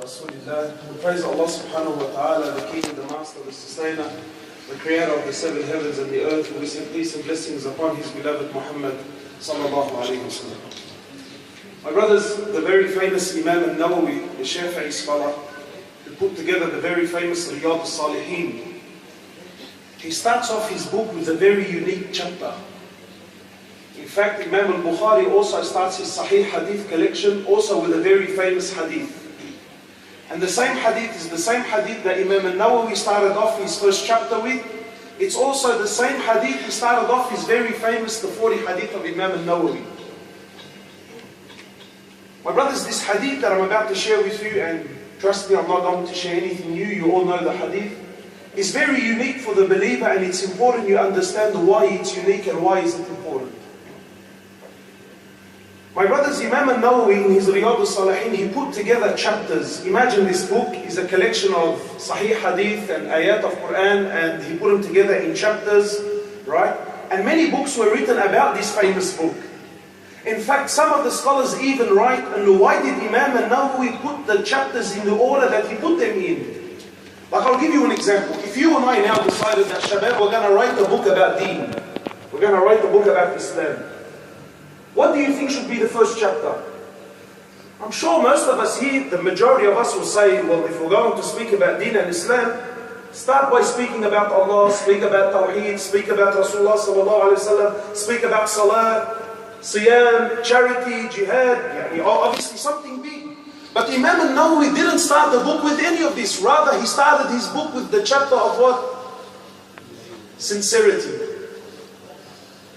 Rasulillah. We praise Allah subhanahu wa ta'ala, the King, the Master, the Sustainer, the Creator of the seven heavens and the earth, who we send peace and blessings upon His beloved Mohamed sallallahu alayhi wa sallam. My brothers, the very famous Imam al-Nawawi, the Shafi'i scholar, who put together the very famous Riyadh al-Salihin, he starts off his book with a very unique chapter. In fact, Imam al-Bukhari also starts his Sahih Hadith collection also with a very famous hadith. And the same hadith is the same hadith that Imam al-Nawawi started off his first chapter with. It's also the same hadith he started off his very famous, the 40 hadith of Imam al-Nawawi. My brothers, this hadith that I'm about to share with you, and trust me, I'm not going to share anything new, you all know the hadith, is very unique for the believer, and it's important you understand why it's unique and why is it important. My brothers, Imam al-Nawawi in his Riyadh al-Salihin, he put together chapters. Imagine this book is a collection of Sahih Hadith and ayat of Quran, and he put them together in chapters, right? And many books were written about this famous book. In fact, some of the scholars even write, and why did Imam al-Nawawi put the chapters in the order that he put them in? Like, I'll give you an example. If you and I now decided that, Shabab, we're going to write a book about deen, we're going to write a book about Islam, what do you think should be the first chapter? I'm sure most of us here, the majority of us will say, well, if we're going to speak about deen and Islam, start by speaking about Allah, speak about Tawheed, speak about Rasulullah sallallahu alayhi wa sallam, speak about Salah, Siyam, charity, Jihad, obviously something big. But Imam al-Nawawi didn't start the book with any of this. Rather, he started his book with the chapter of what? Sincerity.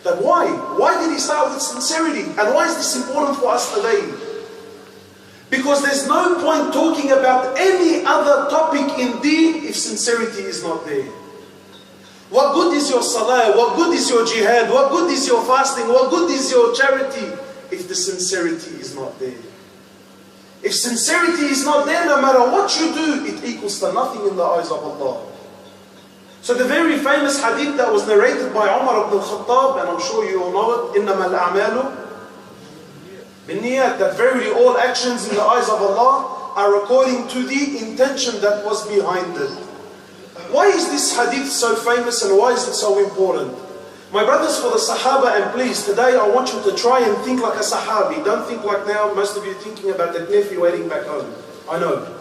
That why? Why did he start with sincerity? And why is this important for us today? Because there's no point talking about any other topic in deen if sincerity is not there. What good is your salah? What good is your jihad? What good is your fasting? What good is your charity if the sincerity is not there? If sincerity is not there, no matter what you do, it equals to nothing in the eyes of Allah. So the very famous hadith that was narrated by Umar ibn al-Khattab, and I'm sure you all know it, إِنَّمَا الْأَعْمَالُ بِالنِّيَّاتِ, that verily all actions in the eyes of Allah are according to the intention that was behind it. Why is this hadith so famous and why is it so important? My brothers, for the Sahaba, and please, today I want you to try and think like a Sahabi. Don't think like now most of you thinking about the nephew waiting back home. I know.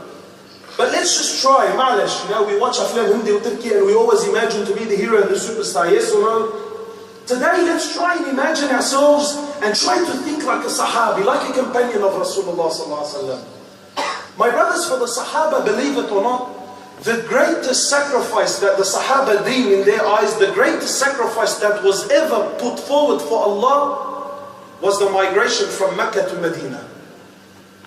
But let's just try, ma'alash, we watch Aflam Hindi or Turkey and we always imagine to be the hero and the superstar, yes or no? Today let's try and imagine ourselves and try to think like a Sahabi, like a companion of Rasulullah sallallahu alaihi wasallam. My brothers, for the Sahaba, believe it or not, the greatest sacrifice that the Sahaba did in their eyes, the greatest sacrifice that was ever put forward for Allah was the migration from Mecca to Medina.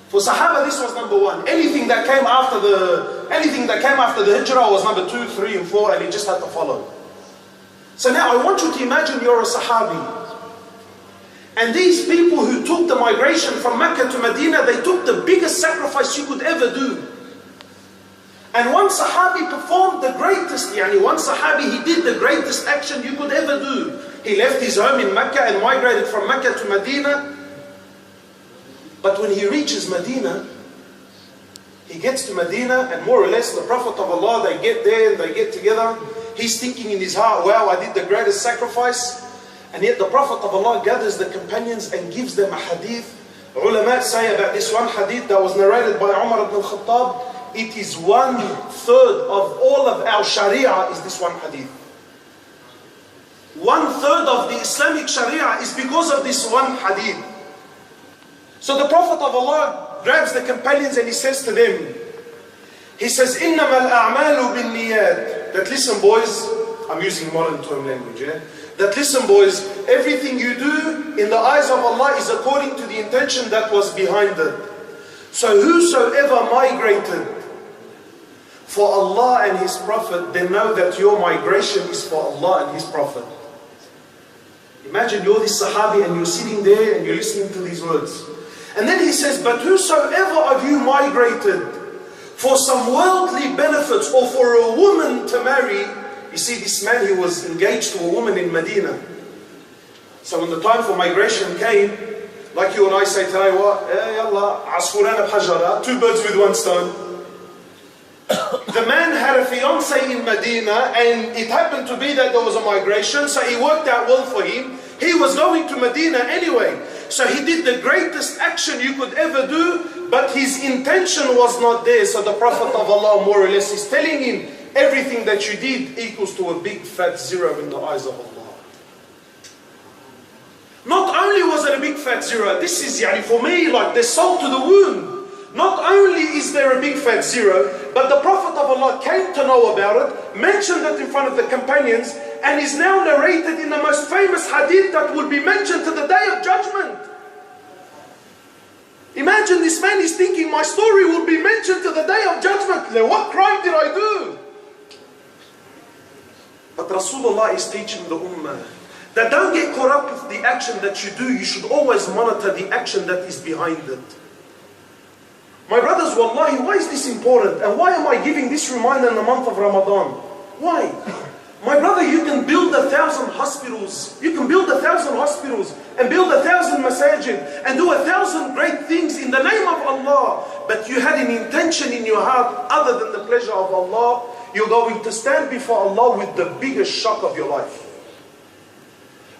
For Sahaba, this was number one. Anything that came after the Hijrah was number 2, 3, and 4, and you just had to follow. So now I want you to imagine you're a Sahabi. And these people who took the migration from Mecca to Medina, they took the biggest sacrifice you could ever do. And one Sahabi performed the greatest, one Sahabi, he did the greatest action you could ever do. He left his home in Mecca and migrated from Mecca to Medina. But when he reaches Medina, he gets to Medina, and more or less the Prophet of Allah, they get there and they get together. He's thinking in his heart, wow, I did the greatest sacrifice. And yet the Prophet of Allah gathers the companions and gives them a hadith. Ulama say about this one hadith that was narrated by Umar ibn al-Khattab, it is 1/3 of all of our Sharia is this one hadith. 1/3 of the Islamic Sharia is because of this one hadith. So the Prophet of Allah grabs the companions and he says to them, he says, إِنَّمَا الْأَعْمَالُ بِالنِّيَّاتِ, that listen boys, I'm using modern term language, that listen boys, everything you do in the eyes of Allah is according to the intention that was behind it. So whosoever migrated for Allah and His Prophet, they know that your migration is for Allah and His Prophet. Imagine you're this Sahabi and you're sitting there and you're listening to these words. And then he says, but whosoever of you migrated for some worldly benefits or for a woman to marry, you see this man, he was engaged to a woman in Medina. So when the time for migration came, like you and I say today, what? Yallah, asfurana bhajara, 2 birds with 1 stone. The man had a fiancée in Medina, and it happened to be that there was a migration, so it worked out well for him. He was going to Medina anyway. So he did the greatest action you could ever do, but his intention was not there. So the Prophet of Allah more or less is telling him, everything that you did equals to a big fat zero in the eyes of Allah. Not only was it a big fat zero, this is for me like the salt to the wound. Not only is there a big fat zero, but the Prophet of Allah came to know about it, mentioned it in front of the companions, and is now narrated in the most famous hadith that will be mentioned to the Day of Judgment. Imagine this man is thinking, my story will be mentioned to the Day of Judgment. What crime did I do? But Rasulullah is teaching the Ummah that don't get caught up with the action that you do. You should always monitor the action that is behind it. My brothers, wallahi, why is this important? And why am I giving this reminder in the month of Ramadan? Why? My brother, you can build 1,000 hospitals. You can build 1,000 hospitals and build 1,000 masajid and do 1,000 great things in the name of Allah. But you had an intention in your heart other than the pleasure of Allah. You're going to stand before Allah with the biggest shock of your life.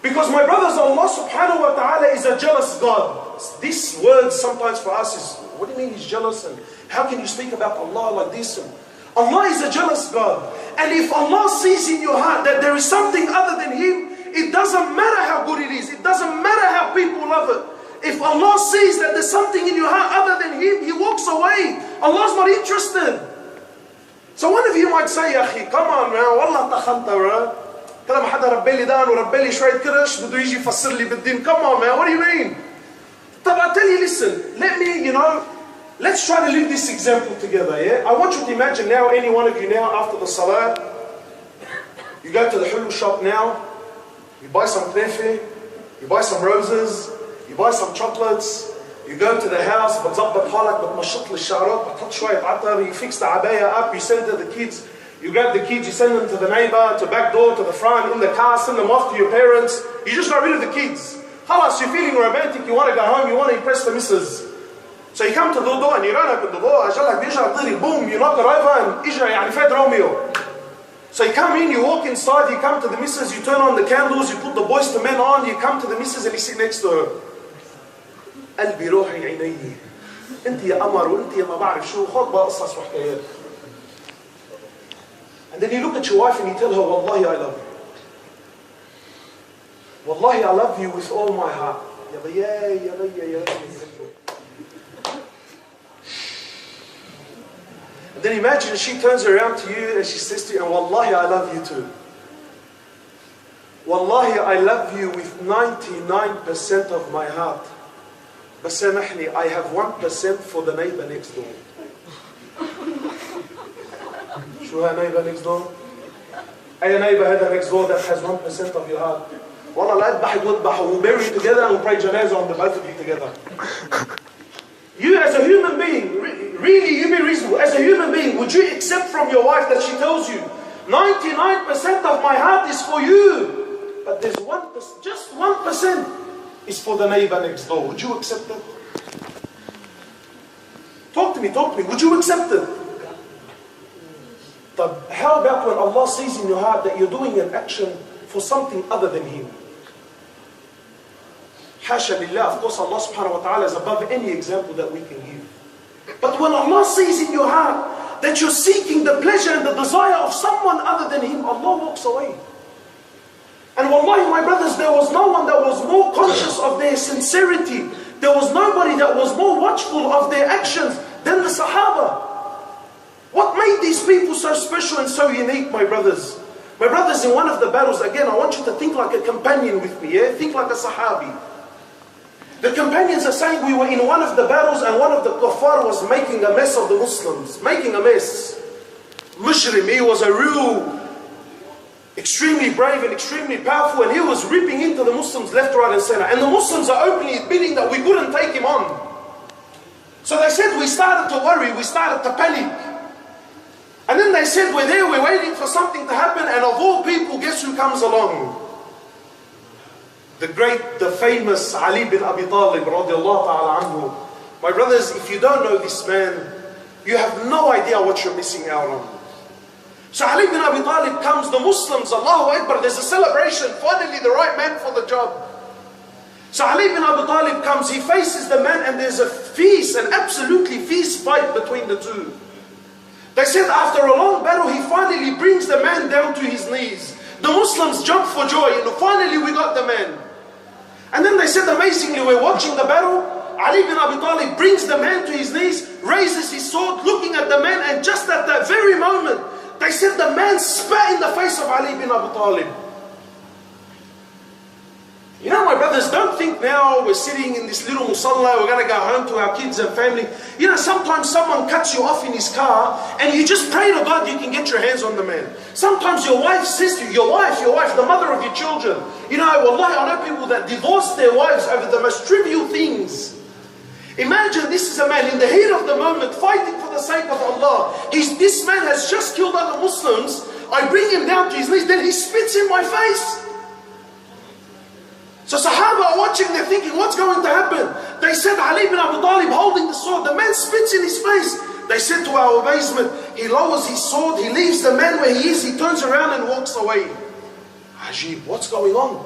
Because my brothers, Allah subhanahu wa ta'ala is a jealous God. This word sometimes for us is, what do you mean He's jealous? And how can you speak about Allah like this? And Allah is a jealous God. And if Allah sees in your heart that there is something other than Him, it doesn't matter how good it is. It doesn't matter how people love it. If Allah sees that there's something in your heart other than Him, He walks away. Allah's not interested. So one of you might say, يا أخي, come on man, والله تخنت bro. كده ما حدا ربي لي دان وربي لي شوية كرش بده يجي يفسر لي بالدين. Come on man, what do you mean? طب I tell you, listen, let me, let's try to live this example together, yeah? I want you to imagine now, any one of you now, after the salah, you go to the hulu shop now, you buy some knefe, you buy some roses, you buy some chocolates, you go to the house, بتظبط حالك, بتمشط لي الشعرات, بتحط شوية عطر, you fix the abaya up, you send it to the kids, you grab the kids, you send them to the neighbor, to back door, to the front, in the car, send them off to your parents, you just got rid of the kids. خلاص, you're feeling romantic, you want to go home, you want to impress the missus. So you come to the door and you don't open the door, أجلك بيجي عطيري, boom, you knock it over and إجا فاد Romeo. So you come in, you walk inside, you come to the missus, you turn on the candles, you put the boys to men on, you come to the missus and you sit next to her. قلبي روحي عيني انت يا قمر وانت يا ما بعرف شو خد بقى قصص وحكايات. And then you look at your wife and you tell her, Wallahi I love you. Wallahi I love you with all my heart. Ya baya, ya baya, ya baya. And then imagine she turns around to you and she says to you, and Wallahi I love you too. Wallahi I love you with 99% of my heart. But سامحني, I have 1% for the neighbor next door. شو ها neighbor next door? أي neighbor هذا next door that has 1% of your heart? والله لا أذبحك واذبح, we'll bury you together and we'll pray janazah on the both of you together. You as a human being, really you be reasonable, as a human being, would you accept from your wife that she tells you, 99% of my heart is for you, but there's 1%, just 1% is for the neighbor next door. Would you accept it? Talk to me. Would you accept it? But how about when Allah sees in your heart that you're doing an action for something other than Him? Hasha lillah, of course Allah subhanahu wa ta'ala is above any example that we can give. But when Allah sees in your heart that you're seeking the pleasure and the desire of someone other than Him, Allah walks away. And wallahi, my brothers, there was no one that was more conscious of their sincerity. There was nobody that was more watchful of their actions than the Sahaba. What made these people so special and so unique, my brothers? My brothers, in one of the battles, again, I want you to think like a companion with me, yeah? Think like a Sahabi. The companions are saying we were in one of the battles and one of the kuffar was making a mess of the Muslims. Making a mess. Mushrim, he was a real extremely brave and extremely powerful, and he was ripping into the Muslims left, right and center. And the Muslims are openly admitting that we couldn't take him on. So they said we started to worry, we started to panic. And then they said we're there, we're waiting for something to happen, and of all people, guess who comes along? The famous Ali bin Abi Talib radiallahu ta'ala anhu. My brothers, if you don't know this man, you have no idea what you're missing out on. So Ali bin Abi Talib comes, the Muslims, Allahu Akbar, there's a celebration, finally the right man for the job. So Ali bin Abi Talib comes, he faces the man, and there's a feast, an absolutely feast fight between the two. They said after a long battle, he finally brings the man down to his knees. The Muslims jump for joy, finally we got the man. And then they said, amazingly, we're watching the battle, Ali bin Abi Talib brings the man to his knees, raises his sword, looking at the man, and just at that very moment, they said the man spat in the face of Ali bin Abi Talib. You know, my brothers, don't think now we're sitting in this little musalla, we're going to go home to our kids and family. You know, sometimes someone cuts you off in his car and you just pray to God you can get your hands on the man. Sometimes your wife says to you, your wife, the mother of your children. You know, wallahi, I know people that divorce their wives over the most trivial things. Imagine this is a man in the heat of the moment fighting for the sake of Allah. This man has just killed other Muslims. I bring him down to his knees, then he spits in my face. So Sahaba are watching, they're thinking, what's going to happen? They said, Ali bin Abi Talib holding the sword, the man spits in his face. They said to our amazement, he lowers his sword, he leaves the man where he is, he turns around and walks away. Ajib, what's going on?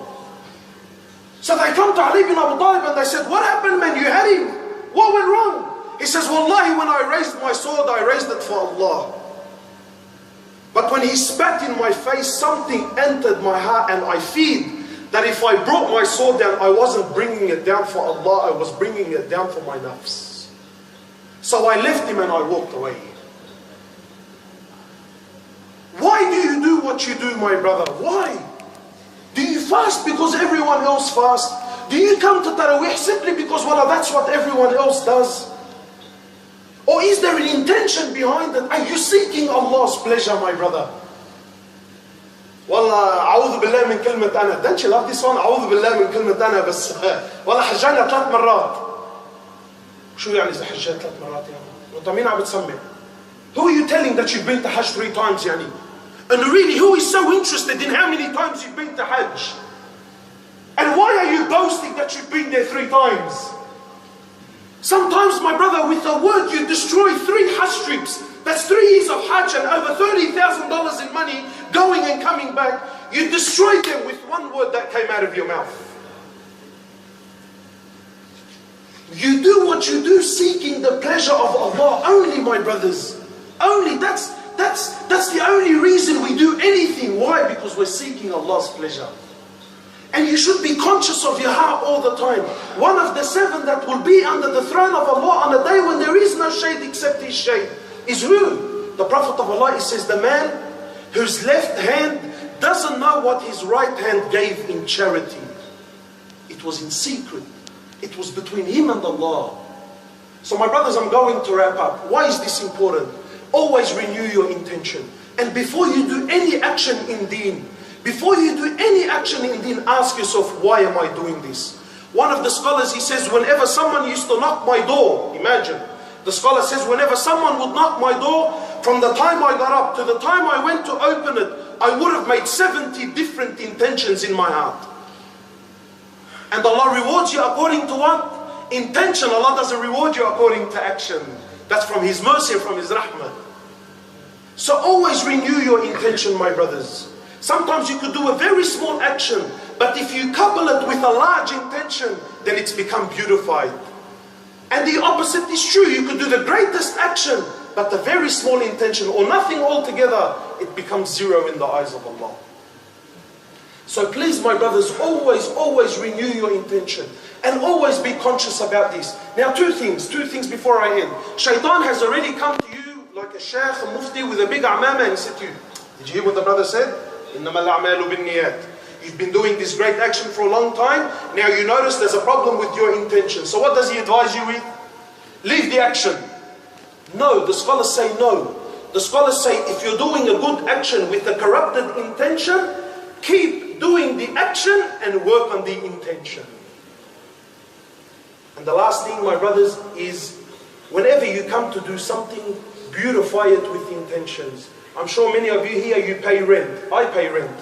So they come to Ali bin Abi Talib and they said, what happened, man? You had him. What went wrong? He says, wallahi, when I raised my sword, I raised it for Allah. But when he spat in my face, something entered my heart, and I feared that if I brought my sword down, I wasn't bringing it down for Allah, I was bringing it down for my nafs. So I left him and I walked away. Why do you do what you do, my brother? Why? Do you fast because everyone else fasts? Do you come to Taraweeh simply because, well, that's what everyone else does? Or is there an intention behind it? Are you seeking Allah's pleasure, my brother? والله أعوذ بالله من كلمة أنا. Don't you love this one? أعوذ بالله من كلمة أنا بس والله حجينا 3 مرات. شو يعني إذا حجيت 3 مرات يعني؟ وأنت مين عم بتسمع؟ Who are you telling that you've been to Hajj 3 times يعني? And really, who is so interested in how many times you've been to Hajj? And why are you boasting that you've been there 3 times? Sometimes, my brother, with a word you destroy 3 Hajj trips. That's 3 years of Hajj and over $30,000 in money going and coming back. You destroyed them with 1 word that came out of your mouth. You do what you do seeking the pleasure of Allah only, my brothers. Only. That's the only reason we do anything. Why? Because we're seeking Allah's pleasure. And you should be conscious of your heart all the time. One of the 7 that will be under the throne of Allah on a day when there is no shade except His shade is who? The Prophet of Allah, he says, the man whose left hand doesn't know what his right hand gave in charity. It was in secret. It was between him and Allah. So my brothers, I'm going to wrap up. Why is this important? Always renew your intention. And before you do any action in deen, ask yourself, why am I doing this? One of the scholars, he says, whenever someone used to knock my door, imagine, the scholar says, whenever someone would knock my door, from the time I got up to the time I went to open it, I would have made 70 different intentions in my heart. And Allah rewards you according to what? Intention. Allah doesn't reward you according to action. That's from His mercy and from His rahmah. So always renew your intention, my brothers. Sometimes you could do a very small action, but if you couple it with a large intention, then it's become beautified. And the opposite is true. You could do the greatest action, but a very small intention or nothing altogether, it becomes 0 in the eyes of Allah. So please, my brothers, always renew your intention and always be conscious about this. Now, two things before I end. Shaitan has already come to you like a sheikh, a mufti with a big amama and said to you, did you hear what the brother said? إِنَّمَا الْأَعْمَالُ بِالنِّيَّاتِ. You've been doing this great action for a long time. Now you notice there's a problem with your intention. So what does he advise you with? Leave the action. No, the scholars say no. The scholars say if you're doing a good action with a corrupted intention, keep doing the action and work on the intention. And the last thing, my brothers, is whenever you come to do something, beautify it with intentions. I'm sure many of you here, you pay rent. I pay rent.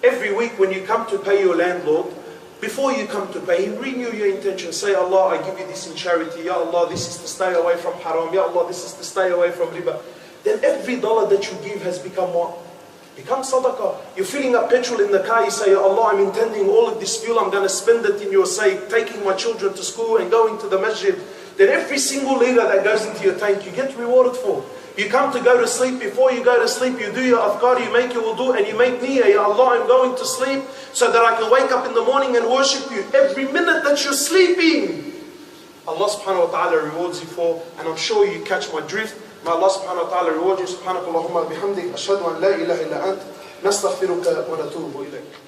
Every week when you come to pay your landlord, before you come to pay him, renew your intention. Say, Allah, I give you this in charity. Ya Allah, this is to stay away from haram. Ya Allah, this is to stay away from riba. then every dollar that you give has become what? Become sadaqah. You're filling up petrol in the car, you say, Allah, I'm intending all of this fuel, I'm going to spend it in your sake, taking my children to school and going to the masjid. Then every single liter that goes into your tank, you get rewarded for. You come to go to sleep, before you go to sleep, you do your afkar, you make your wudu, and you make niyyah, Ya Allah, I'm going to sleep so that I can wake up in the morning and worship you. Every minute that you're sleeping, Allah subhanahu wa ta'ala rewards you for, and I'm sure you catch my drift. May Allah subhanahu wa ta'ala reward you. Subhanakallahumma bihamdik. Ashhadu an la ilaha illa ant. Nastaghfiruka wa natubu ilayk.